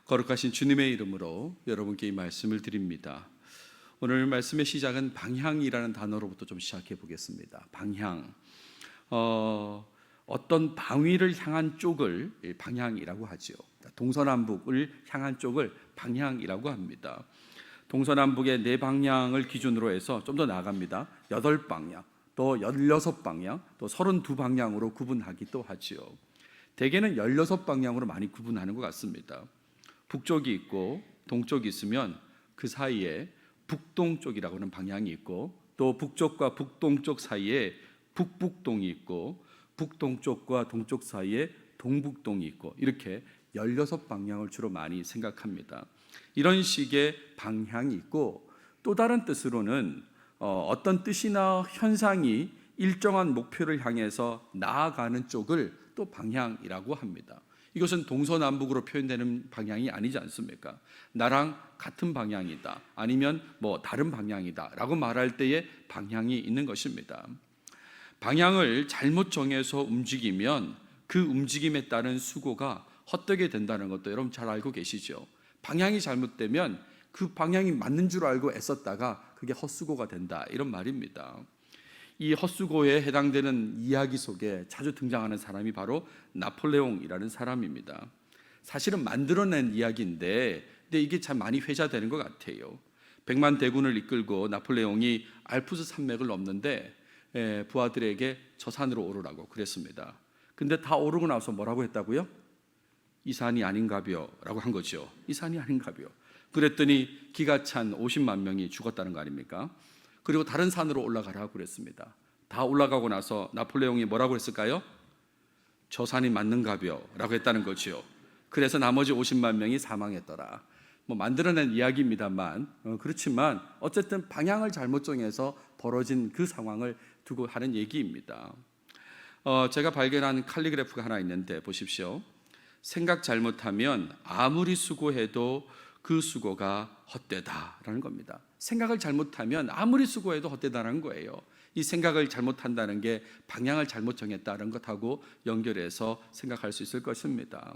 거룩하신 주님의 이름으로 여러분께 이 말씀을 드립니다. 오늘 말씀의 시작은 방향이라는 단어로부터 좀 시작해 보겠습니다. 방향. 어떤 방위를 향한 쪽을 방향이라고 하죠. 동서남북을 향한 쪽을 방향이라고 합니다. 동서남북의 네 방향을 기준으로 해서 좀 더 나아갑니다. 8방향, 또 16방향, 또 32방향으로 구분하기도 하죠. 대개는 16방향으로 많이 구분하는 것 같습니다. 북쪽이 있고 동쪽이 있으면 그 사이에 북동쪽이라고 하는 방향이 있고, 또 북쪽과 북동쪽 사이에 북북동이 있고, 북동쪽과 동쪽 사이에 동북동이 있고, 이렇게 16방향을 주로 많이 생각합니다. 이런 식의 방향이 있고, 또 다른 뜻으로는 어떤 뜻이나 현상이 일정한 목표를 향해서 나아가는 쪽을 또 방향이라고 합니다. 이것은 동서남북으로 표현되는 방향이 아니지 않습니까? 나랑 같은 방향이다, 아니면 다른 방향이다 라고 말할 때의 방향이 있는 것입니다. 방향을 잘못 정해서 움직이면 그 움직임에 따른 수고가 헛되게 된다는 것도 여러분 잘 알고 계시죠? 방향이 잘못되면 그 방향이 맞는 줄 알고 애썼다가 그게 헛수고가 된다, 이런 말입니다. 이 헛수고에 해당되는 이야기 속에 자주 등장하는 사람이 바로 나폴레옹이라는 사람입니다. 사실은 만들어낸 이야기인데 이게 참 많이 회자되는 것 같아요. 100만 대군을 이끌고 나폴레옹이 알프스 산맥을 넘는데 부하들에게 저 산으로 오르라고 그랬습니다. 근데 다 오르고 나서 뭐라고 했다고요? 이 산이 아닌가벼 라고 한 거죠. 이 산이 아닌가벼. 그랬더니 기가 찬 50만 명이 죽었다는 거 아닙니까? 그리고 다른 산으로 올라가라고 그랬습니다. 다 올라가고 나서 나폴레옹이 뭐라고 했을까요? 저 산이 맞는가벼 라고 했다는 거죠. 그래서 나머지 50만 명이 사망했더라. 만들어낸 이야기입니다만, 그렇지만 어쨌든 방향을 잘못 정해서 벌어진 그 상황을 두고 하는 얘기입니다. 제가 발견한 칼리그래프가 하나 있는데 보십시오. 생각 잘못하면 아무리 수고해도 그 수고가 헛되다라는 겁니다. 생각을 잘못하면 아무리 수고해도 헛되다는 거예요. 이 생각을 잘못한다는 게 방향을 잘못 정했다는 것하고 연결해서 생각할 수 있을 것입니다.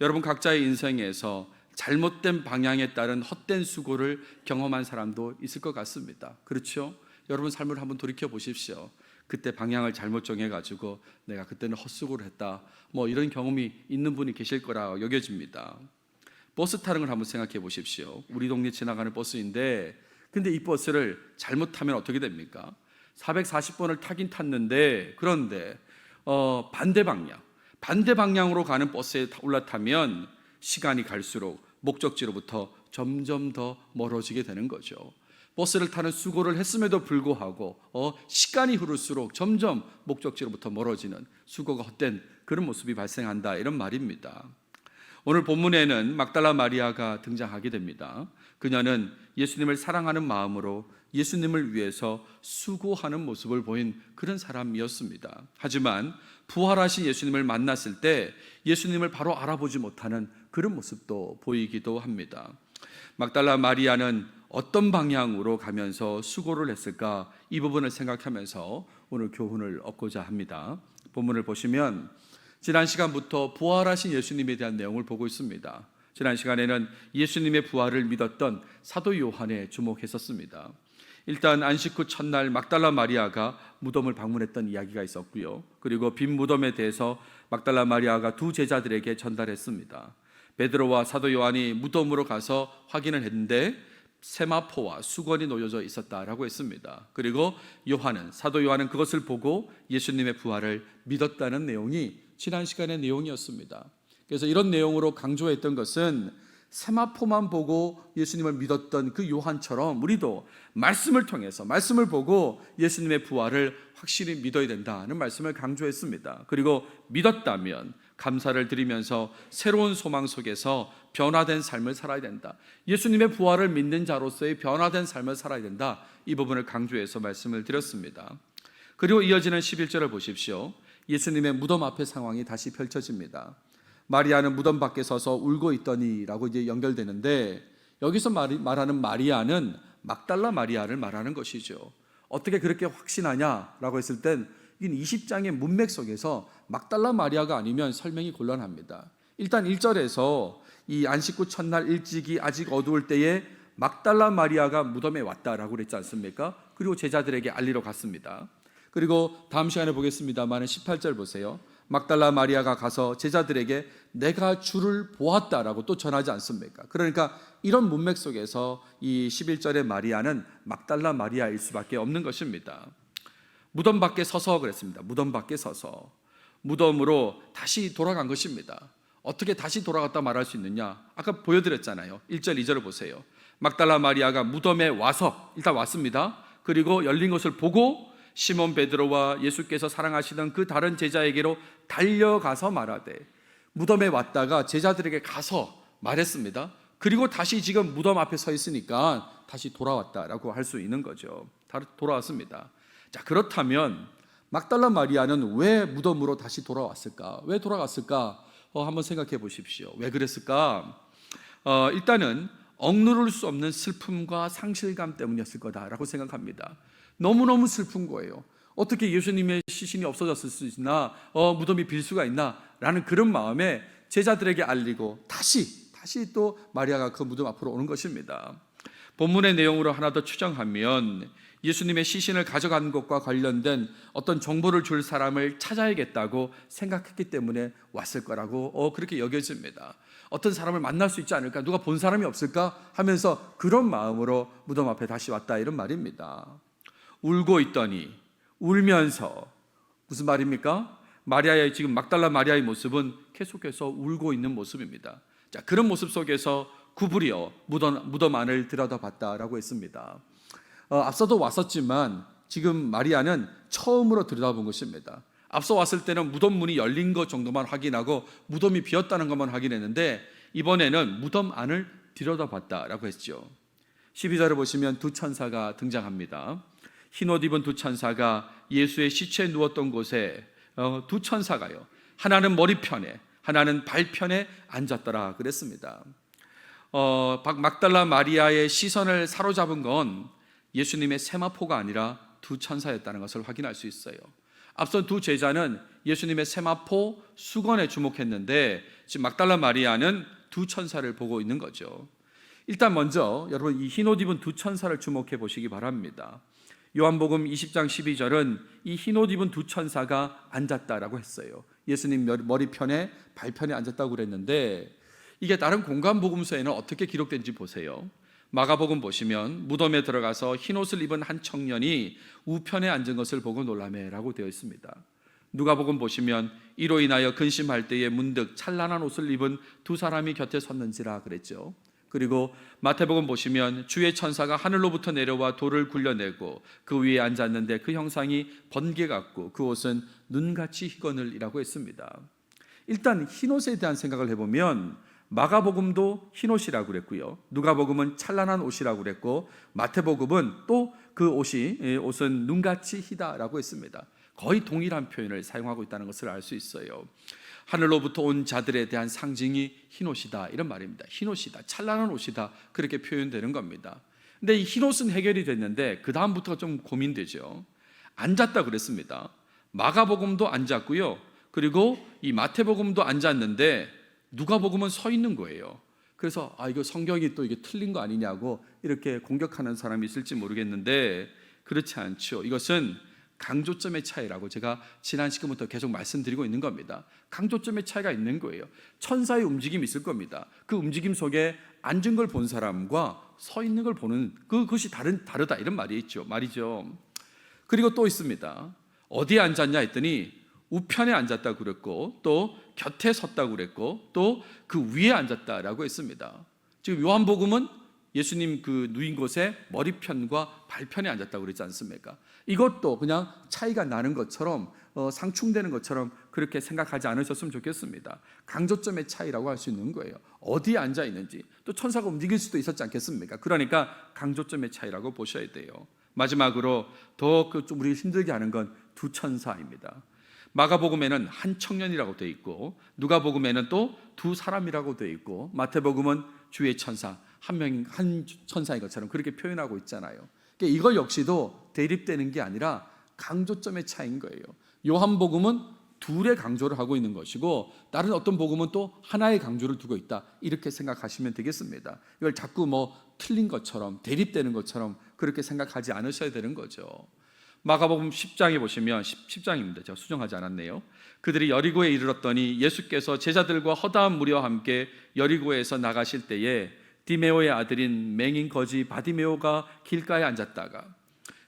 여러분 각자의 인생에서 잘못된 방향에 따른 헛된 수고를 경험한 사람도 있을 것 같습니다. 그렇죠? 여러분 삶을 한번 돌이켜 보십시오. 그때 방향을 잘못 정해가지고 내가 그때는 헛수고를 했다, 이런 경험이 있는 분이 계실 거라 여겨집니다. 버스 타는 걸 한번 생각해 보십시오. 우리 동네 지나가는 버스인데, 근데 이 버스를 잘못하면 어떻게 됩니까? 440번을 타긴 탔는데, 그런데 반대 방향으로 가는 버스에 올라타면 시간이 갈수록 목적지로부터 점점 더 멀어지게 되는 거죠. 버스를 타는 수고를 했음에도 불구하고 시간이 흐를수록 점점 목적지로부터 멀어지는, 수고가 헛된 그런 모습이 발생한다, 이런 말입니다. 오늘 본문에는 막달라 마리아가 등장하게 됩니다. 그녀는 예수님을 사랑하는 마음으로 예수님을 위해서 수고하는 모습을 보인 그런 사람이었습니다. 하지만 부활하신 예수님을 만났을 때 예수님을 바로 알아보지 못하는 그런 모습도 보이기도 합니다. 막달라 마리아는 어떤 방향으로 가면서 수고를 했을까, 이 부분을 생각하면서 오늘 교훈을 얻고자 합니다. 본문을 보시면 지난 시간부터 부활하신 예수님에 대한 내용을 보고 있습니다. 지난 시간에는 예수님의 부활을 믿었던 사도 요한에 주목했었습니다. 일단 안식 후 첫날 막달라 마리아가 무덤을 방문했던 이야기가 있었고요. 그리고 빈 무덤에 대해서 막달라 마리아가 두 제자들에게 전달했습니다. 베드로와 사도 요한이 무덤으로 가서 확인을 했는데 세마포와 수건이 놓여져 있었다라고 했습니다. 그리고 사도 요한은 그것을 보고 예수님의 부활을 믿었다는 내용이 지난 시간의 내용이었습니다. 그래서 이런 내용으로 강조했던 것은 세마포만 보고 예수님을 믿었던 그 요한처럼 우리도 말씀을 통해서, 말씀을 보고 예수님의 부활을 확실히 믿어야 된다는 말씀을 강조했습니다. 그리고 믿었다면 감사를 드리면서 새로운 소망 속에서 변화된 삶을 살아야 된다. 예수님의 부활을 믿는 자로서의 변화된 삶을 살아야 된다. 이 부분을 강조해서 말씀을 드렸습니다. 그리고 이어지는 11절을 보십시오. 예수님의 무덤 앞의 상황이 다시 펼쳐집니다. 마리아는 무덤 밖에 서서 울고 있더니라고 이제 연결되는데, 여기서 말하는 마리아는 막달라 마리아를 말하는 것이죠. 어떻게 그렇게 확신하냐라고 했을 땐 20장의 문맥 속에서 막달라 마리아가 아니면 설명이 곤란합니다. 일단 1절에서 이 안식구 첫날 일찍이 아직 어두울 때에 막달라 마리아가 무덤에 왔다라고 그랬지 않습니까? 그리고 제자들에게 알리러 갔습니다. 그리고 다음 시간에 보겠습니다만 18절 보세요. 막달라 마리아가 가서 제자들에게 내가 주를 보았다라고 또 전하지 않습니까? 그러니까 이런 문맥 속에서 이 11절의 마리아는 막달라 마리아일 수밖에 없는 것입니다. 무덤 밖에 서서 그랬습니다. 무덤 밖에 서서 무덤으로 다시 돌아간 것입니다. 어떻게 다시 돌아갔다 말할 수 있느냐? 아까 보여드렸잖아요. 1절 2절을 보세요. 막달라 마리아가 무덤에 와서 일단 왔습니다. 그리고 열린 것을 보고 시몬 베드로와 예수께서 사랑하시던 그 다른 제자에게로 달려가서 말하되, 무덤에 왔다가 제자들에게 가서 말했습니다. 그리고 다시 지금 무덤 앞에 서 있으니까 다시 돌아왔다라고 할 수 있는 거죠. 돌아왔습니다. 자, 그렇다면 막달라 마리아는 왜 무덤으로 다시 돌아왔을까? 왜 돌아갔을까? 한번 생각해 보십시오. 왜 그랬을까? 일단은 억누를 수 없는 슬픔과 상실감 때문이었을 거다라고 생각합니다. 너무너무 슬픈 거예요. 어떻게 예수님의 시신이 없어졌을 수 있나, 무덤이 빌 수가 있나 라는 그런 마음에 제자들에게 알리고 다시 또 마리아가 그 무덤 앞으로 오는 것입니다. 본문의 내용으로 하나 더 추정하면 예수님의 시신을 가져간 것과 관련된 어떤 정보를 줄 사람을 찾아야겠다고 생각했기 때문에 왔을 거라고 그렇게 여겨집니다. 어떤 사람을 만날 수 있지 않을까, 누가 본 사람이 없을까 하면서 그런 마음으로 무덤 앞에 다시 왔다, 이런 말입니다. 울고 있더니, 울면서, 무슨 말입니까? 마리아의, 지금 막달라 마리아의 모습은 계속해서 울고 있는 모습입니다. 자, 그런 모습 속에서 구부려 무덤 안을 들여다봤다라고 했습니다. 앞서도 왔었지만 지금 마리아는 처음으로 들여다본 것입니다. 앞서 왔을 때는 무덤 문이 열린 것 정도만 확인하고 무덤이 비었다는 것만 확인했는데, 이번에는 무덤 안을 들여다봤다라고 했죠. 12절을 보시면 두 천사가 등장합니다. 흰옷 입은 두 천사가 예수의 시체에 누웠던 곳에 두 천사가요, 하나는 머리편에 하나는 발편에 앉았더라 그랬습니다. 막달라 마리아의 시선을 사로잡은 건 예수님의 세마포가 아니라 두 천사였다는 것을 확인할 수 있어요. 앞선 두 제자는 예수님의 세마포 수건에 주목했는데, 지금 막달라 마리아는 두 천사를 보고 있는 거죠. 일단 먼저 여러분 이 흰옷 입은 두 천사를 주목해 보시기 바랍니다. 요한복음 20장 12절은 이 흰옷 입은 두 천사가 앉았다라고 했어요. 예수님 머리편에 발편에 앉았다고 그랬는데, 이게 다른 공간 복음서에는 어떻게 기록된지 보세요. 마가복음 보시면 무덤에 들어가서 흰옷을 입은 한 청년이 우편에 앉은 것을 보고 놀라매라고 되어 있습니다. 누가복음 보시면 이로 인하여 근심할 때에 문득 찬란한 옷을 입은 두 사람이 곁에 섰는지라 그랬죠. 그리고 마태복음 보시면 주의 천사가 하늘로부터 내려와 돌을 굴려내고 그 위에 앉았는데 그 형상이 번개 같고 그 옷은 눈같이 희거늘이라고 했습니다. 일단 흰옷에 대한 생각을 해보면 마가복음도 흰옷이라고 그랬고요, 누가복음은 찬란한 옷이라고 그랬고, 마태복음은 또 그 옷은 눈같이 희다라고 했습니다. 거의 동일한 표현을 사용하고 있다는 것을 알 수 있어요. 하늘로부터 온 자들에 대한 상징이 흰옷이다, 이런 말입니다. 흰옷이다, 찬란한 옷이다, 그렇게 표현되는 겁니다. 근데 이 흰옷은 해결이 됐는데 그 다음부터가 좀 고민되죠. 앉았다 그랬습니다. 마가복음도 앉았고요, 그리고 이 마태복음도 앉았는데 누가복음은 서 있는 거예요. 그래서 이거 성경이 또 이게 틀린 거 아니냐고 이렇게 공격하는 사람이 있을지 모르겠는데, 그렇지 않죠. 이것은 강조점의 차이라고 제가 지난 시간부터 계속 말씀드리고 있는 겁니다. 강조점의 차이가 있는 거예요. 천사의 움직임이 있을 겁니다. 그 움직임 속에 앉은 걸 본 사람과 서 있는 걸 보는 그것이 다르다, 이런 말이죠. 그리고 또 있습니다. 어디에 앉았냐 했더니 우편에 앉았다고 그랬고, 또 곁에 섰다고 그랬고, 또 그 위에 앉았다라고 했습니다. 지금 요한복음은 예수님 그 누인 곳에 머리편과 발편에 앉았다고 그랬지 않습니까? 이것도 그냥 차이가 나는 것처럼, 상충되는 것처럼 그렇게 생각하지 않으셨으면 좋겠습니다. 강조점의 차이라고 할 수 있는 거예요. 어디에 앉아 있는지, 또 천사가 움직일 수도 있었지 않겠습니까? 그러니까 강조점의 차이라고 보셔야 돼요. 마지막으로 더 좀 우리 힘들게 하는 건 두 천사입니다. 마가복음에는 한 청년이라고 되어 있고, 누가복음에는 또 두 사람이라고 되어 있고, 마태복음은 주의 천사 한 천사인 것처럼 그렇게 표현하고 있잖아요. 그러니까 이걸 역시도 대립되는 게 아니라 강조점의 차이인 거예요. 요한복음은 둘의 강조를 하고 있는 것이고 다른 어떤 복음은 또 하나의 강조를 두고 있다, 이렇게 생각하시면 되겠습니다. 이걸 자꾸 틀린 것처럼 대립되는 것처럼 그렇게 생각하지 않으셔야 되는 거죠. 마가복음 10장에 보시면 10장입니다. 제가 수정하지 않았네요. 그들이 여리고에 이르렀더니 예수께서 제자들과 허다한 무리와 함께 여리고에서 나가실 때에 디메오의 아들인 맹인 거지 바디메오가 길가에 앉았다가,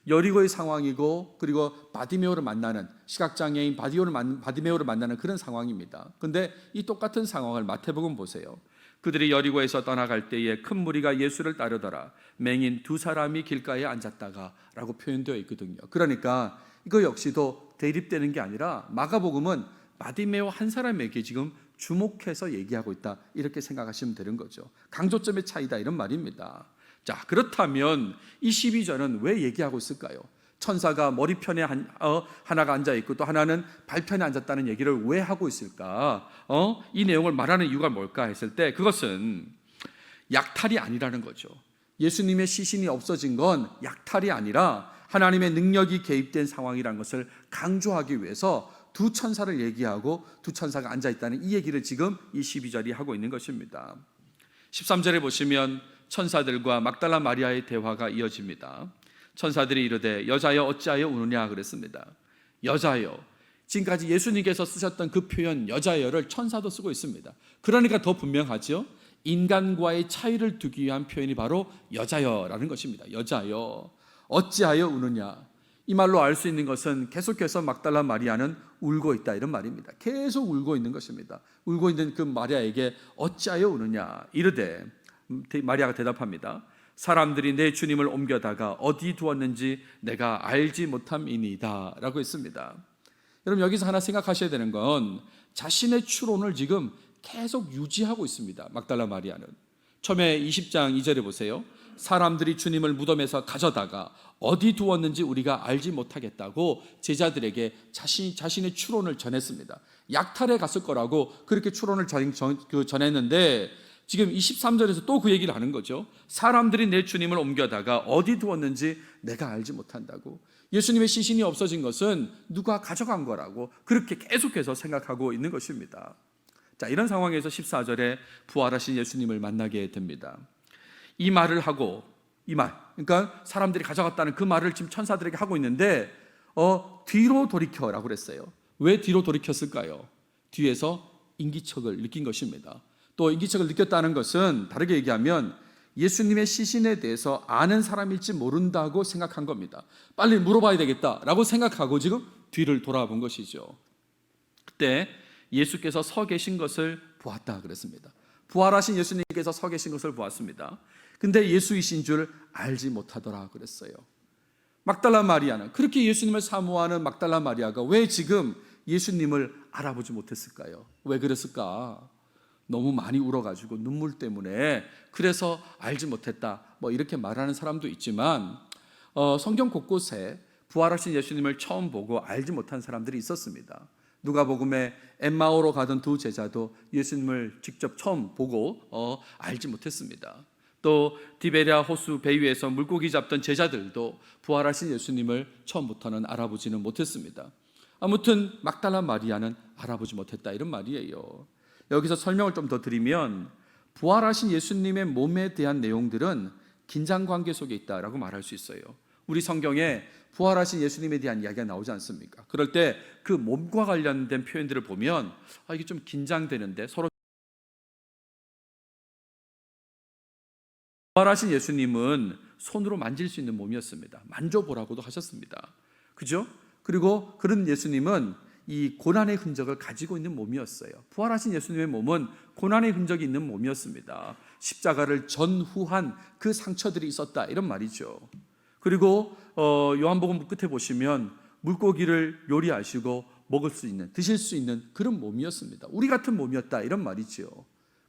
여리고의 상황이고 그리고 바디메오를 만나는, 시각장애인 바디메오를 만나는 그런 상황입니다. 그런데 이 똑같은 상황을 마태복음 보세요. 그들이 여리고에서 떠나갈 때에 큰 무리가 예수를 따르더라. 맹인 두 사람이 길가에 앉았다가 라고 표현되어 있거든요. 그러니까 이거 역시도 대립되는 게 아니라 마가복음은 바디메오 한 사람에게 지금 주목해서 얘기하고 있다, 이렇게 생각하시면 되는 거죠. 강조점의 차이다, 이런 말입니다. 자, 그렇다면 이 12절은 왜 얘기하고 있을까요? 천사가 머리편에 하나가 앉아있고 또 하나는 발편에 앉았다는 얘기를 왜 하고 있을까? 이 내용을 말하는 이유가 뭘까 했을 때 그것은 약탈이 아니라는 거죠. 예수님의 시신이 없어진 건 약탈이 아니라 하나님의 능력이 개입된 상황이라는 것을 강조하기 위해서 두 천사를 얘기하고 두 천사가 앉아있다는 이 얘기를 지금 이 12절이 하고 있는 것입니다. 13절에 보시면 천사들과 막달라 마리아의 대화가 이어집니다. 천사들이 이르되 여자여 어찌하여 우느냐 그랬습니다. 여자여, 지금까지 예수님께서 쓰셨던 그 표현 여자여를 천사도 쓰고 있습니다. 그러니까 더 분명하죠. 인간과의 차이를 두기 위한 표현이 바로 여자여라는 것입니다. 여자여 어찌하여 우느냐, 이 말로 알 수 있는 것은 계속해서 막달라 마리아는 울고 있다, 이런 말입니다. 계속 울고 있는 것입니다. 울고 있는 그 마리아에게 어찌하여 우느냐 이르되, 마리아가 대답합니다. 사람들이 내 주님을 옮겨다가 어디 두었는지 내가 알지 못함이니이다 라고 했습니다. 여러분, 여기서 하나 생각하셔야 되는 건 자신의 추론을 지금 계속 유지하고 있습니다. 막달라 마리아는 처음에 20장 2절에 보세요. 사람들이 주님을 무덤에서 가져다가 어디 두었는지 우리가 알지 못하겠다고 제자들에게 자신의 추론을 전했습니다. 약탈에 갔을 거라고 그렇게 추론을 전했는데 지금 23절에서 또 그 얘기를 하는 거죠. 사람들이 내 주님을 옮겨다가 어디 두었는지 내가 알지 못한다고. 예수님의 시신이 없어진 것은 누가 가져간 거라고 그렇게 계속해서 생각하고 있는 것입니다. 자, 이런 상황에서 14절에 부활하신 예수님을 만나게 됩니다. 이 말을 하고, 그러니까 사람들이 가져갔다는 그 말을 지금 천사들에게 하고 있는데 뒤로 돌이켜라고 그랬어요. 왜 뒤로 돌이켰을까요? 뒤에서 인기척을 느낀 것입니다. 또 인기척을 느꼈다는 것은 다르게 얘기하면 예수님의 시신에 대해서 아는 사람일지 모른다고 생각한 겁니다. 빨리 물어봐야 되겠다라고 생각하고 지금 뒤를 돌아본 것이죠. 그때 예수께서 서 계신 것을 보았다 그랬습니다. 부활하신 예수님께서 서 계신 것을 보았습니다. 근데 예수이신 줄 알지 못하더라 그랬어요. 막달라 마리아는, 그렇게 예수님을 사모하는 막달라 마리아가 왜 지금 예수님을 알아보지 못했을까요? 왜 그랬을까? 너무 많이 울어가지고 눈물 때문에 그래서 알지 못했다, 이렇게 말하는 사람도 있지만 성경 곳곳에 부활하신 예수님을 처음 보고 알지 못한 사람들이 있었습니다. 누가복음에 엠마오로 가던 두 제자도 예수님을 직접 처음 보고 알지 못했습니다. 또 디베랴 호수 배 위에서 물고기 잡던 제자들도 부활하신 예수님을 처음부터는 알아보지는 못했습니다. 아무튼 막달라 마리아는 알아보지 못했다, 이런 말이에요. 여기서 설명을 좀 더 드리면 부활하신 예수님의 몸에 대한 내용들은 긴장관계 속에 있다라고 말할 수 있어요. 우리 성경에 부활하신 예수님에 대한 이야기가 나오지 않습니까? 그럴 때 그 몸과 관련된 표현들을 보면 이게 좀 긴장되는데, 서로 부활하신 예수님은 손으로 만질 수 있는 몸이었습니다. 만져보라고도 하셨습니다. 그죠? 그리고 그런 예수님은 이 고난의 흔적을 가지고 있는 몸이었어요. 부활하신 예수님의 몸은 고난의 흔적이 있는 몸이었습니다. 십자가를 전후한 그 상처들이 있었다, 이런 말이죠. 그리고 요한복음 끝에 보시면 물고기를 요리하시고 먹을 수 있는, 드실 수 있는 그런 몸이었습니다. 우리 같은 몸이었다, 이런 말이죠.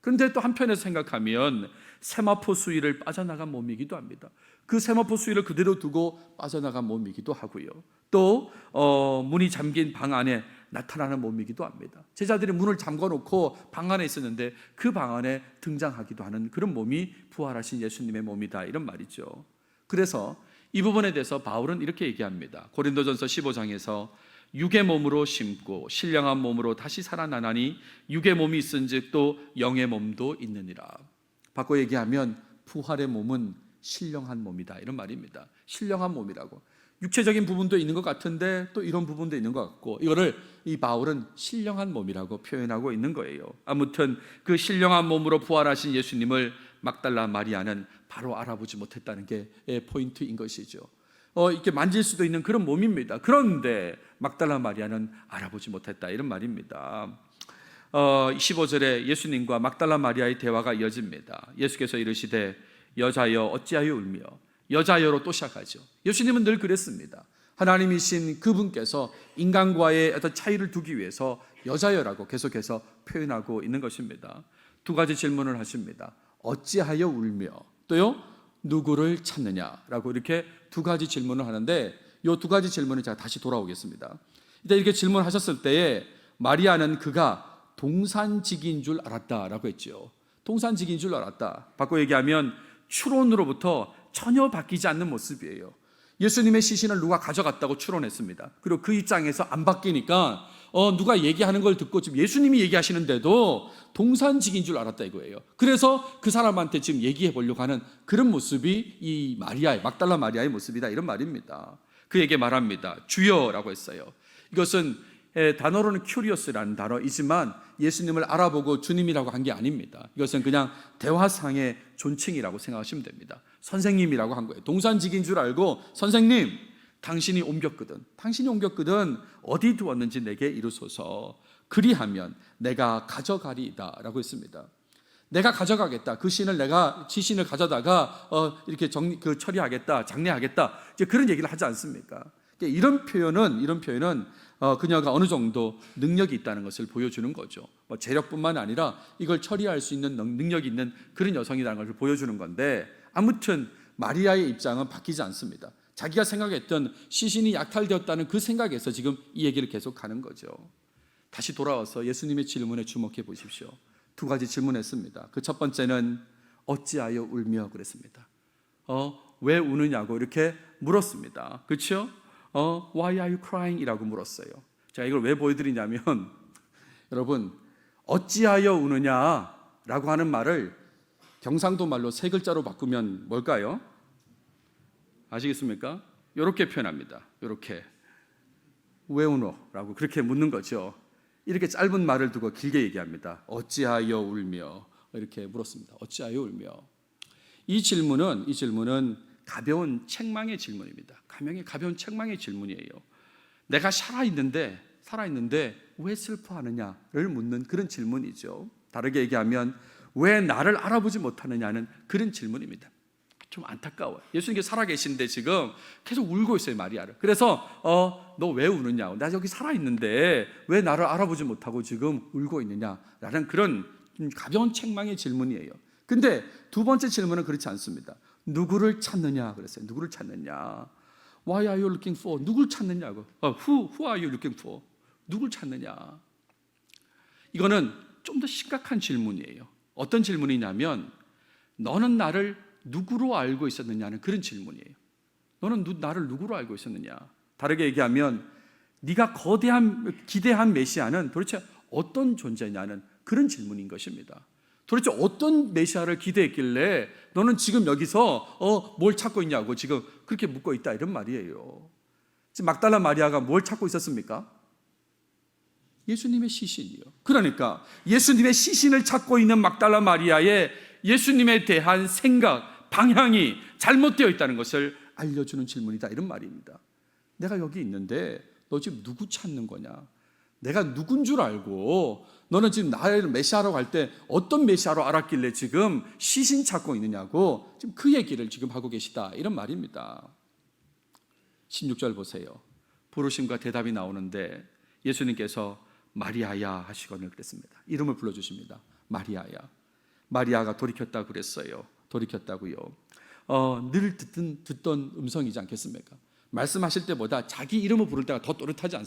그런데 또 한편에서 생각하면 세마포 수위를 빠져나간 몸이기도 합니다. 그 세마포 수위를 그대로 두고 빠져나간 몸이기도 하고요. 또 문이 잠긴 방 안에 나타나는 몸이기도 합니다. 제자들이 문을 잠궈놓고 방 안에 있었는데 그 방 안에 등장하기도 하는 그런 몸이 부활하신 예수님의 몸이다, 이런 말이죠. 그래서 이 부분에 대해서 바울은 이렇게 얘기합니다. 고린도전서 15장에서 육의 몸으로 심고 신령한 몸으로 다시 살아나나니 육의 몸이 있은즉 또 영의 몸도 있느니라. 바꿔 얘기하면 부활의 몸은 신령한 몸이다, 이런 말입니다. 신령한 몸이라고. 육체적인 부분도 있는 것 같은데 또 이런 부분도 있는 것 같고, 이거를 이 바울은 신령한 몸이라고 표현하고 있는 거예요. 아무튼 그 신령한 몸으로 부활하신 예수님을 막달라 마리아는 바로 알아보지 못했다는 게 포인트인 것이죠. 이렇게 만질 수도 있는 그런 몸입니다. 그런데 막달라 마리아는 알아보지 못했다, 이런 말입니다. 15절에 예수님과 막달라 마리아의 대화가 이어집니다. 예수께서 이르시되 여자여 어찌하여 울며, 여자여로 또 시작하죠. 예수님은 늘 그랬습니다. 하나님이신 그분께서 인간과의 어떤 차이를 두기 위해서 여자여라고 계속해서 표현하고 있는 것입니다. 두 가지 질문을 하십니다. 어찌하여 울며, 또요 누구를 찾느냐라고 이렇게 두 가지 질문을 하는데, 이 두 가지 질문을 제가 다시 돌아오겠습니다. 일단 이렇게 질문하셨을 때에 마리아는 그가 동산직인 줄 알았다라고 했죠. 동산직인 줄 알았다. 바꿔 얘기하면 추론으로부터 전혀 바뀌지 않는 모습이에요. 예수님의 시신을 누가 가져갔다고 추론했습니다. 그리고 그 입장에서 안 바뀌니까 누가 얘기하는 걸 듣고 지금 예수님이 얘기하시는데도 동산직인 줄 알았다 이거예요. 그래서 그 사람한테 지금 얘기해 보려고 하는 그런 모습이 이 마리아의, 막달라 마리아의 모습이다, 이런 말입니다. 그에게 말합니다. 주여라고 했어요. 이것은 단어로는 큐리어스라는 단어이지만 예수님을 알아보고 주님이라고 한 게 아닙니다. 이것은 그냥 대화상의 존칭이라고 생각하시면 됩니다. 선생님이라고 한 거예요. 동산직인 줄 알고 선생님, 당신이 옮겼거든 어디 두었는지 내게 이루소서. 그리하면 내가 가져가리이다 라고 했습니다. 내가 가져가겠다. 그 시신을 가져다가 이렇게 처리하겠다, 장례하겠다, 이제 그런 얘기를 하지 않습니까? 이런 표현은 그녀가 어느 정도 능력이 있다는 것을 보여주는 거죠. 재력뿐만 아니라 이걸 처리할 수 있는 능력이 있는 그런 여성이라는 것을 보여주는 건데, 아무튼 마리아의 입장은 바뀌지 않습니다. 자기가 생각했던 시신이 약탈되었다는 그 생각에서 지금 이 얘기를 계속하는 거죠. 다시 돌아와서 예수님의 질문에 주목해 보십시오. 두 가지 질문했습니다. 그 첫 번째는 어찌하여 울며 그랬습니다. 왜 우느냐고 이렇게 물었습니다. 그렇죠? Why are you crying? 이라고 물었어요. 제가 이걸 왜 보여드리냐면, 여러분, 어찌하여 우느냐라고 하는 말을 경상도 말로 세 글자로 바꾸면 뭘까요? 아시겠습니까? 이렇게 표현합니다. 이렇게. 왜 우노?라고 그렇게 묻는 거죠. 이렇게 짧은 말을 두고 길게 얘기합니다. 어찌하여 울며, 이렇게 물었습니다. 어찌하여 울며. 이 질문은 가벼운 책망의 질문입니다. 가벼운 책망의 질문이에요. 내가 살아있는데 왜 슬퍼하느냐를 묻는 그런 질문이죠. 다르게 얘기하면 왜 나를 알아보지 못하느냐는 그런 질문입니다. 좀 안타까워요. 예수님께서 살아계신데 지금 계속 울고 있어요, 마리아를. 그래서 너 왜 우느냐, 나 여기 살아있는데 왜 나를 알아보지 못하고 지금 울고 있느냐라는 그런 가벼운 책망의 질문이에요. 근데 두 번째 질문은 그렇지 않습니다. 누구를 찾느냐 그랬어요. 누구를 찾느냐. Why are you looking for? 누굴 찾느냐고. Who are you looking for? 누굴 찾느냐. 이거는 좀 더 심각한 질문이에요. 어떤 질문이냐면, 너는 나를 누구로 알고 있었느냐는 그런 질문이에요. 너는 나를 누구로 알고 있었느냐. 다르게 얘기하면 네가 기대한 메시아는 도대체 어떤 존재냐는 그런 질문인 것입니다. 도대체 어떤 메시아를 기대했길래 너는 지금 여기서 뭘 찾고 있냐고 지금 그렇게 묻고 있다, 이런 말이에요. 지금 막달라 마리아가 뭘 찾고 있었습니까? 예수님의 시신이요. 그러니까 예수님의 시신을 찾고 있는 막달라 마리아의 예수님에 대한 생각, 방향이 잘못되어 있다는 것을 알려주는 질문이다, 이런 말입니다. 내가 여기 있는데 너 지금 누구 찾는 거냐? 내가 누군 줄 알고 너는 지금 나를 메시아로 갈 때 어떤 메시아로 알았길래 지금 시신 찾고 있느냐고 지금 그 얘기를 지금 하고 계시다, 이런 말입니다. 16절 보세요. 부르심과 대답이 나오는데 예수님께서 마리아야 하시거늘 그랬습니다. 이름을 불러주십니다. 마리아야. 마리아가 돌이켰다고 그랬어요. 돌이켰다고요. 늘 듣던 음성이지 않겠습니까? 말씀하실 때보다 자기 이름을 부를 때가 더 또렷하지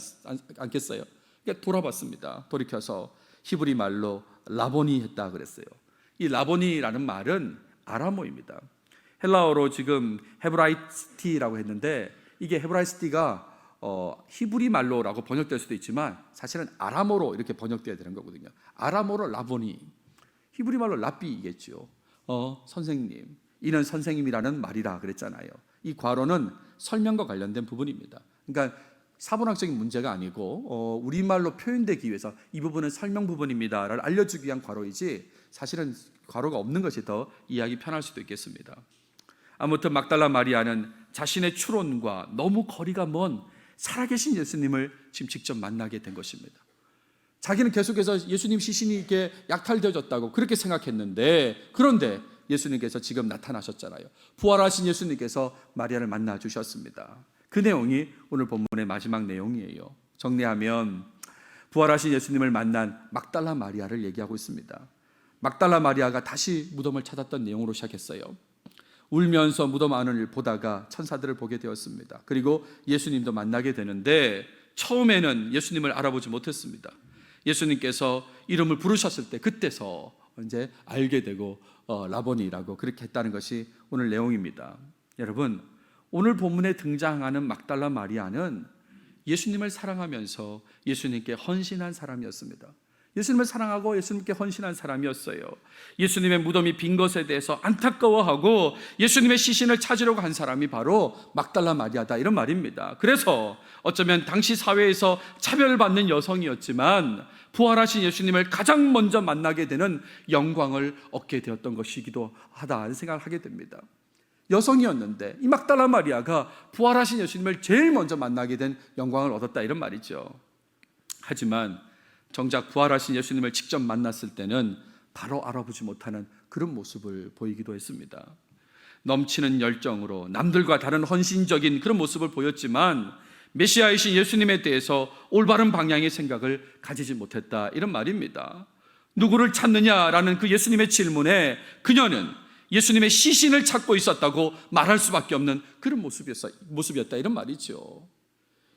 않겠어요? 그러니까 돌아봤습니다. 돌이켜서 히브리 말로 라보니 했다 그랬어요. 이 라보니라는 말은 아람어입니다. 헬라어로 지금 헤브라이스티라고 했는데, 이게 헤브라이스티가 히브리 말로라고 번역될 수도 있지만 사실은 아람어로 이렇게 번역돼야 되는 거거든요. 아람어로 라보니, 히브리 말로 랍비이겠죠. 선생님, 이는 선생님이라는 말이라 그랬잖아요. 이 괄호는 설명과 관련된 부분입니다. 그러니까 사본학적인 문제가 아니고 우리말로 표현되기 위해서 이 부분은 설명 부분입니다를 알려주기 위한 괄호이지 사실은 괄호가 없는 것이 더 이해하기 편할 수도 있겠습니다. 아무튼 막달라 마리아는 자신의 추론과 너무 거리가 먼 살아계신 예수님을 지금 직접 만나게 된 것입니다. 자기는 계속해서 예수님 시신이 이렇게 약탈되어졌다고 그렇게 생각했는데, 그런데 예수님께서 지금 나타나셨잖아요. 부활하신 예수님께서 마리아를 만나 주셨습니다. 그 내용이 오늘 본문의 마지막 내용이에요. 정리하면 부활하신 예수님을 만난 막달라 마리아를 얘기하고 있습니다. 막달라 마리아가 다시 무덤을 찾았던 내용으로 시작했어요. 울면서 무덤 안을 보다가 천사들을 보게 되었습니다. 그리고 예수님도 만나게 되는데 처음에는 예수님을 알아보지 못했습니다. 예수님께서 이름을 부르셨을 때 그때서 이제 알게 되고 라보니라고 그렇게 했다는 것이 오늘 내용입니다. 여러분, 오늘 본문에 등장하는 막달라 마리아는 예수님을 사랑하면서 예수님께 헌신한 사람이었습니다. 예수님을 사랑하고 예수님께 헌신한 사람이었어요. 예수님의 무덤이 빈 것에 대해서 안타까워하고 예수님의 시신을 찾으려고 한 사람이 바로 막달라 마리아다, 이런 말입니다. 그래서 어쩌면 당시 사회에서 차별받는 여성이었지만 부활하신 예수님을 가장 먼저 만나게 되는 영광을 얻게 되었던 것이기도 하다는 생각을 하게 됩니다. 여성이었는데 이 막달라 마리아가 부활하신 예수님을 제일 먼저 만나게 된 영광을 얻었다, 이런 말이죠. 하지만 정작 부활하신 예수님을 직접 만났을 때는 바로 알아보지 못하는 그런 모습을 보이기도 했습니다. 넘치는 열정으로 남들과 다른 헌신적인 그런 모습을 보였지만 메시아이신 예수님에 대해서 올바른 방향의 생각을 가지지 못했다, 이런 말입니다. 누구를 찾느냐라는 그 예수님의 질문에 그녀는 예수님의 시신을 찾고 있었다고 말할 수밖에 없는 그런 모습이었다, 이런 말이죠.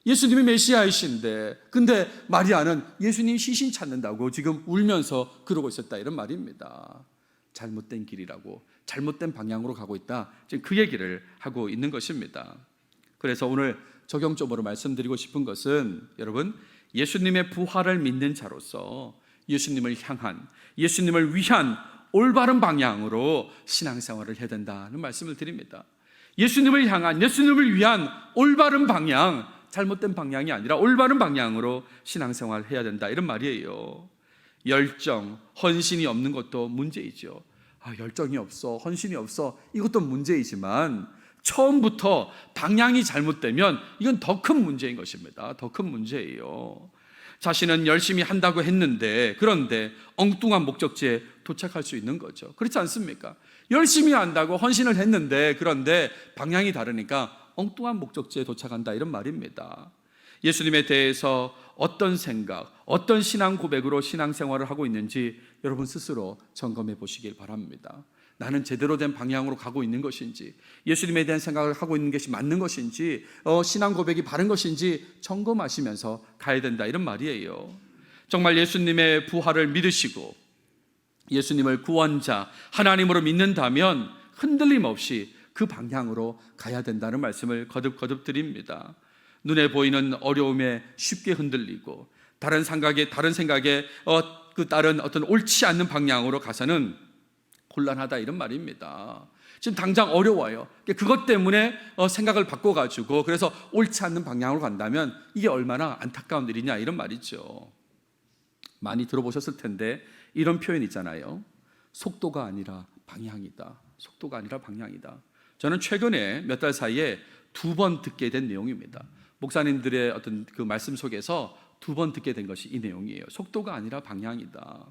예수님이 메시아이신데 근데 마리아는 예수님 시신 찾는다고 지금 울면서 그러고 있었다, 이런 말입니다. 잘못된 길이라고, 잘못된 방향으로 가고 있다, 지금 그 얘기를 하고 있는 것입니다. 그래서 오늘 적용적으로 말씀드리고 싶은 것은, 여러분, 예수님의 부활을 믿는 자로서 예수님을 향한, 예수님을 위한 올바른 방향으로 신앙생활을 해야 된다는 말씀을 드립니다. 예수님을 향한, 예수님을 위한 올바른 방향, 잘못된 방향이 아니라 올바른 방향으로 신앙생활을 해야 된다, 이런 말이에요. 열정, 헌신이 없는 것도 문제이죠. 열정이 없어, 헌신이 없어, 이것도 문제이지만 처음부터 방향이 잘못되면 이건 더 큰 문제인 것입니다. 더 큰 문제예요. 자신은 열심히 한다고 했는데 그런데 엉뚱한 목적지에 도착할 수 있는 거죠. 그렇지 않습니까? 열심히 한다고 헌신을 했는데 그런데 방향이 다르니까 엉뚱한 목적지에 도착한다, 이런 말입니다. 예수님에 대해서 어떤 생각, 어떤 신앙 고백으로 신앙생활을 하고 있는지 여러분 스스로 점검해 보시길 바랍니다. 나는 제대로 된 방향으로 가고 있는 것인지, 예수님에 대한 생각을 하고 있는 것이 맞는 것인지, 신앙 고백이 바른 것인지 점검하시면서 가야 된다, 이런 말이에요. 정말 예수님의 부활을 믿으시고 예수님을 구원자, 하나님으로 믿는다면 흔들림 없이 그 방향으로 가야 된다는 말씀을 거듭 드립니다. 눈에 보이는 어려움에 쉽게 흔들리고 다른 생각에 그 다른 어떤 옳지 않는 방향으로 가서는 곤란하다, 이런 말입니다. 지금 당장 어려워요. 그것 때문에 생각을 바꿔가지고 그래서 옳지 않는 방향으로 간다면 이게 얼마나 안타까운 일이냐, 이런 말이죠. 많이 들어보셨을 텐데 이런 표현 있잖아요. 속도가 아니라 방향이다. 속도가 아니라 방향이다. 저는 최근에 몇 달 사이에 2번 듣게 된 내용입니다. 목사님들의 어떤 그 말씀 속에서 2번 듣게 된 것이 이 내용이에요. 속도가 아니라 방향이다.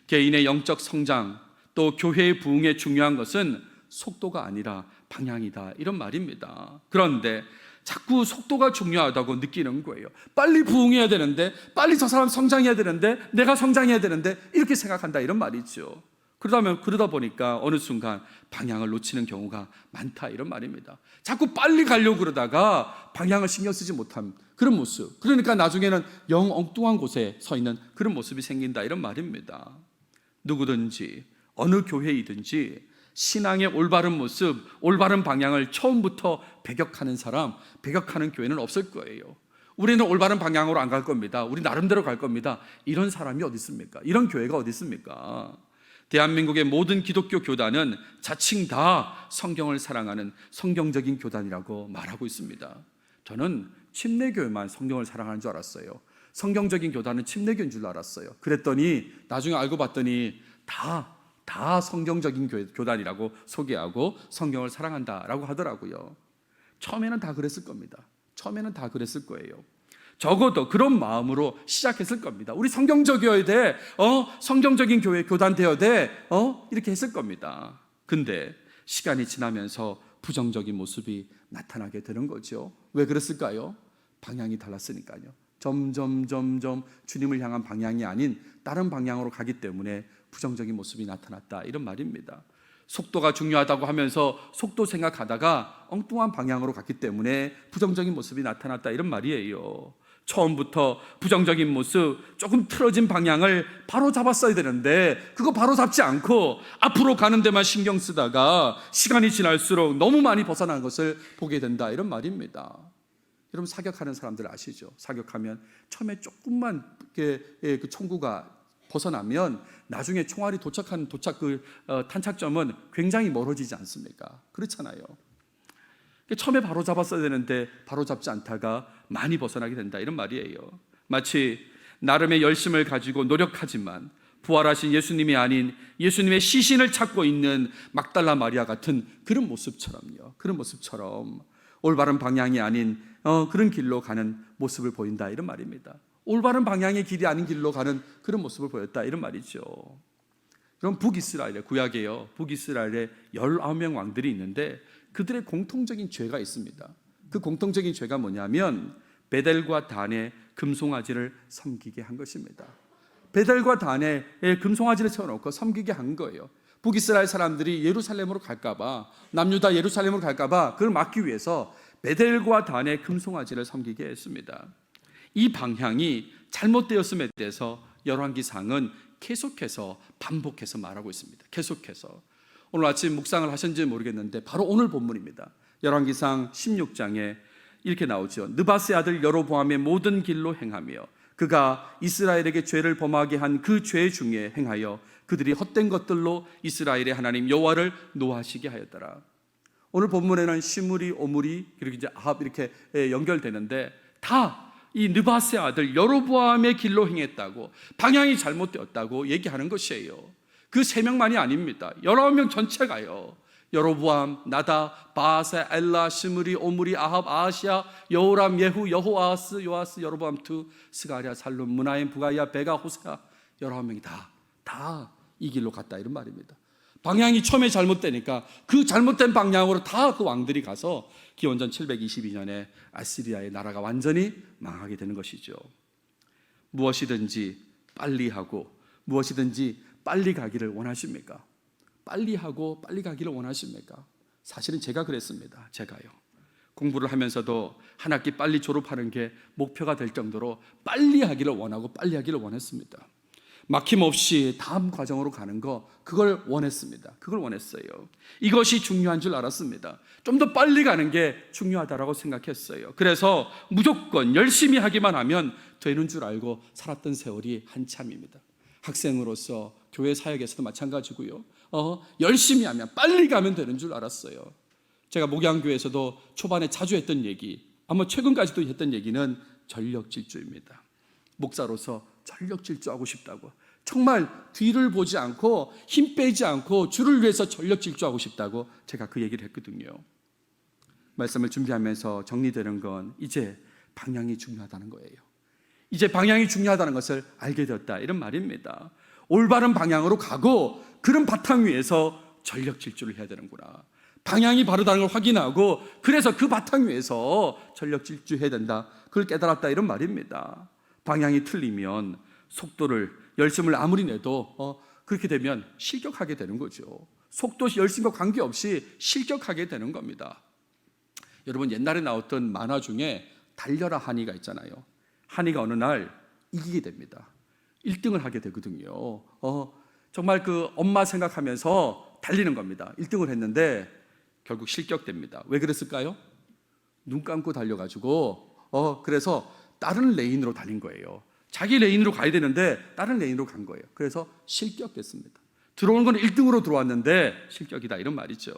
개인의 영적 성장, 또 교회의 부흥에 중요한 것은 속도가 아니라 방향이다, 이런 말입니다. 그런데 자꾸 속도가 중요하다고 느끼는 거예요. 빨리 부흥해야 되는데, 빨리 저 사람 성장해야 되는데, 내가 성장해야 되는데, 이렇게 생각한다, 이런 말이죠. 그러다 보니까 어느 순간 방향을 놓치는 경우가 많다, 이런 말입니다. 자꾸 빨리 가려고 그러다가 방향을 신경 쓰지 못한 그런 모습, 그러니까 나중에는 영 엉뚱한 곳에 서 있는 그런 모습이 생긴다, 이런 말입니다. 누구든지 어느 교회이든지 신앙의 올바른 모습, 올바른 방향을 처음부터 배격하는 사람, 배격하는 교회는 없을 거예요. 우리는 올바른 방향으로 안 갈 겁니다. 우리 나름대로 갈 겁니다. 이런 사람이 어디 있습니까? 이런 교회가 어디 있습니까? 대한민국의 모든 기독교 교단은 자칭 다 성경을 사랑하는 성경적인 교단이라고 말하고 있습니다. 저는 침례교회만 성경을 사랑하는 줄 알았어요. 성경적인 교단은 침례교인 줄 알았어요. 그랬더니 나중에 알고 봤더니 다 성경적인 교단이라고 소개하고 성경을 사랑한다라고 하더라고요. 처음에는 다 그랬을 겁니다. 처음에는 다 그랬을 거예요. 적어도 그런 마음으로 시작했을 겁니다. 우리 성경적이어야 돼. 성경적인 교회 교단 되어야 돼. 이렇게 했을 겁니다. 근데 시간이 지나면서 부정적인 모습이 나타나게 되는 거죠. 왜 그랬을까요? 방향이 달랐으니까요. 점점 주님을 향한 방향이 아닌 다른 방향으로 가기 때문에 부정적인 모습이 나타났다, 이런 말입니다. 속도가 중요하다고 하면서 속도 생각하다가 엉뚱한 방향으로 갔기 때문에 부정적인 모습이 나타났다, 이런 말이에요. 처음부터 부정적인 모습, 조금 틀어진 방향을 바로 잡았어야 되는데 그거 바로 잡지 않고 앞으로 가는 데만 신경 쓰다가 시간이 지날수록 너무 많이 벗어난 것을 보게 된다, 이런 말입니다. 여러분, 사격하는 사람들 아시죠? 사격하면 처음에 조금만 그 총구가 벗어나면 나중에 총알이 도착하는 탄착점은 굉장히 멀어지지 않습니까? 그렇잖아요. 처음에 바로 잡았어야 되는데 바로 잡지 않다가 많이 벗어나게 된다, 이런 말이에요. 마치 나름의 열심을 가지고 노력하지만 부활하신 예수님이 아닌 예수님의 시신을 찾고 있는 막달라 마리아 같은 그런 모습처럼요. 그런 모습처럼 올바른 방향이 아닌 그런 길로 가는 모습을 보인다, 이런 말입니다. 올바른 방향의 길이 아닌 길로 가는 그런 모습을 보였다, 이런 말이죠. 그럼 북이스라엘에, 구약에요, 북이스라엘에 19명 왕들이 있는데 그들의 공통적인 죄가 있습니다. 그 공통적인 죄가 뭐냐면 베델과 단의 금송아지를 섬기게 한 것입니다. 베델과 단에 금송아지를 세워놓고 섬기게 한 거예요. 북이스라엘 사람들이 예루살렘으로 갈까봐, 남유다 예루살렘으로 갈까봐 그걸 막기 위해서 베델과 단의 금송아지를 섬기게 했습니다. 이 방향이 잘못되었음에 대해서 열왕기상은 계속해서 반복해서 말하고 있습니다. 계속해서. 오늘 아침 묵상을 하셨는지 모르겠는데 바로 오늘 본문입니다. 열왕기상 16장에 이렇게 나오죠. 느바스의 아들 여로보암의 모든 길로 행하며 그가 이스라엘에게 죄를 범하게 한 그 죄 중에 행하여 그들이 헛된 것들로 이스라엘의 하나님 여호와를 노하시게 하였더라. 오늘 본문에는 시므리, 오므리, 그리고 이제 아합 이렇게 연결되는데 다 이 느바스의 아들 여로보암의 길로 행했다고, 방향이 잘못되었다고 얘기하는 것이에요. 그 3명만이 아닙니다. 19명 전체가요. 여로보암, 나답, 바세, 엘라, 시므리, 오므리, 아합, 아하시야, 여호람, 예후, 여호아스, 요아스, 여로보암 2, 스가랴, 살룸, 무나임, 부가이야, 베가, 호세아, 19명이 다 이 길로 갔다, 이런 말입니다. 방향이 처음에 잘못되니까 그 잘못된 방향으로 다 그 왕들이 가서 기원전 722년에 아시리아의 나라가 완전히 망하게 되는 것이죠. 무엇이든지 빨리 하고 무엇이든지 빨리 가기를 원하십니까? 빨리 하고 빨리 가기를 원하십니까? 사실은 제가 그랬습니다. 제가요. 공부를 하면서도 한 학기 빨리 졸업하는 게 목표가 될 정도로 빨리 하기를 원하고 빨리 하기를 원했습니다. 막힘없이 다음 과정으로 가는 거, 그걸 원했습니다. 그걸 원했어요. 이것이 중요한 줄 알았습니다. 좀 더 빨리 가는 게 중요하다고 생각했어요. 그래서 무조건 열심히 하기만 하면 되는 줄 알고 살았던 세월이 한참입니다. 학생으로서 교회 사역에서도 마찬가지고요. 열심히 하면 빨리 가면 되는 줄 알았어요. 제가 목양교회에서도 초반에 자주 했던 얘기, 아마 최근까지도 했던 얘기는 전력질주입니다. 목사로서 전력질주하고 싶다고, 정말 뒤를 보지 않고 힘 빼지 않고 주를 위해서 전력질주하고 싶다고 제가 그 얘기를 했거든요. 말씀을 준비하면서 정리되는 건 이제 방향이 중요하다는 거예요. 이제 방향이 중요하다는 것을 알게 되었다, 이런 말입니다. 올바른 방향으로 가고 그런 바탕 위에서 전력질주를 해야 되는구나. 방향이 바르다는 걸 확인하고 그래서 그 바탕 위에서 전력질주해야 된다, 그걸 깨달았다, 이런 말입니다. 방향이 틀리면 속도를, 열심을 아무리 내도 그렇게 되면 실격하게 되는 거죠. 속도, 열심과 관계없이 실격하게 되는 겁니다. 여러분, 옛날에 나왔던 만화 중에 달려라 하니가 있잖아요. 하니가 어느 날 이기게 됩니다. 1등을 하게 되거든요. 정말 그 엄마 생각하면서 달리는 겁니다. 1등을 했는데 결국 실격됩니다. 왜 그랬을까요? 눈 감고 달려가지고 그래서 다른 레인으로 달린 거예요. 자기 레인으로 가야 되는데 다른 레인으로 간 거예요. 그래서 실격됐습니다. 들어오는 건 1등으로 들어왔는데 실격이다, 이런 말이죠.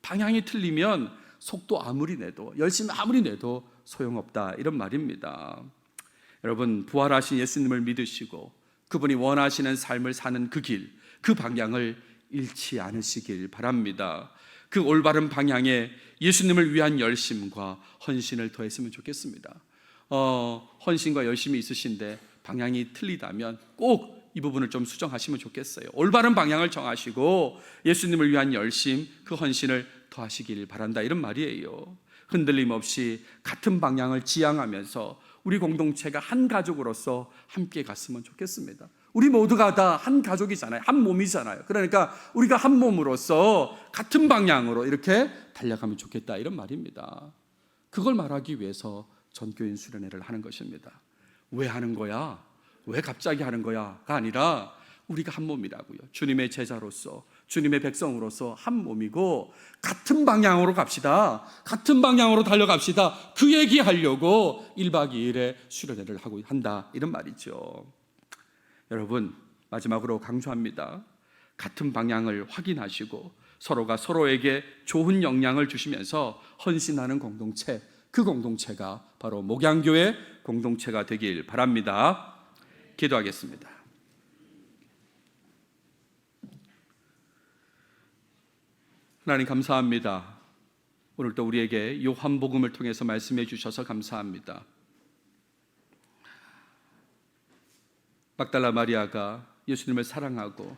방향이 틀리면 속도 아무리 내도, 열심히 아무리 내도 소용없다, 이런 말입니다. 여러분, 부활하신 예수님을 믿으시고 그분이 원하시는 삶을 사는 그 길, 그 방향을 잃지 않으시길 바랍니다. 그 올바른 방향에 예수님을 위한 열심과 헌신을 더했으면 좋겠습니다. 헌신과 열심이 있으신데 방향이 틀리다면 꼭 이 부분을 좀 수정하시면 좋겠어요. 올바른 방향을 정하시고 예수님을 위한 열심, 그 헌신을 더하시길 바란다, 이런 말이에요. 흔들림 없이 같은 방향을 지향하면서 우리 공동체가 한 가족으로서 함께 갔으면 좋겠습니다. 우리 모두가 다 한 가족이잖아요. 한 몸이잖아요. 그러니까 우리가 한 몸으로서 같은 방향으로 이렇게 달려가면 좋겠다, 이런 말입니다. 그걸 말하기 위해서 전교인 수련회를 하는 것입니다. 왜 하는 거야? 왜 갑자기 하는 거야?가 아니라 우리가 한 몸이라고요. 주님의 제자로서, 주님의 백성으로서 한 몸이고 같은 방향으로 갑시다, 같은 방향으로 달려갑시다, 그 얘기하려고 1박 2일의 수련회를 하고 한다, 이런 말이죠. 여러분, 마지막으로 강조합니다. 같은 방향을 확인하시고 서로가 서로에게 좋은 영향을 주시면서 헌신하는 공동체, 그 공동체가 바로 목양교회 공동체가 되길 바랍니다. 기도하겠습니다. 하나님, 감사합니다. 오늘 또 우리에게 요한복음을 통해서 말씀해 주셔서 감사합니다. 막달라 마리아가 예수님을 사랑하고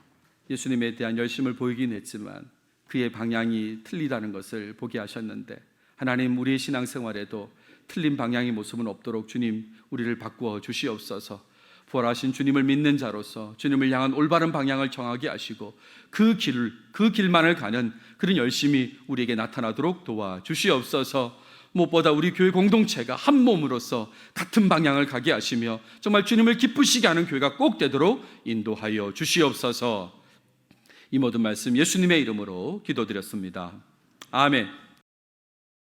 예수님에 대한 열심을 보이긴 했지만 그의 방향이 틀리다는 것을 보게 하셨는데, 하나님, 우리의 신앙생활에도 틀린 방향의 모습은 없도록 주님, 우리를 바꾸어 주시옵소서. 부활하신 주님을 믿는 자로서 주님을 향한 올바른 방향을 정하게 하시고 그 길만을 가는 그런 열심이 우리에게 나타나도록 도와주시옵소서. 무엇보다 우리 교회 공동체가 한 몸으로서 같은 방향을 가게 하시며 정말 주님을 기쁘시게 하는 교회가 꼭 되도록 인도하여 주시옵소서. 이 모든 말씀 예수님의 이름으로 기도드렸습니다. 아멘.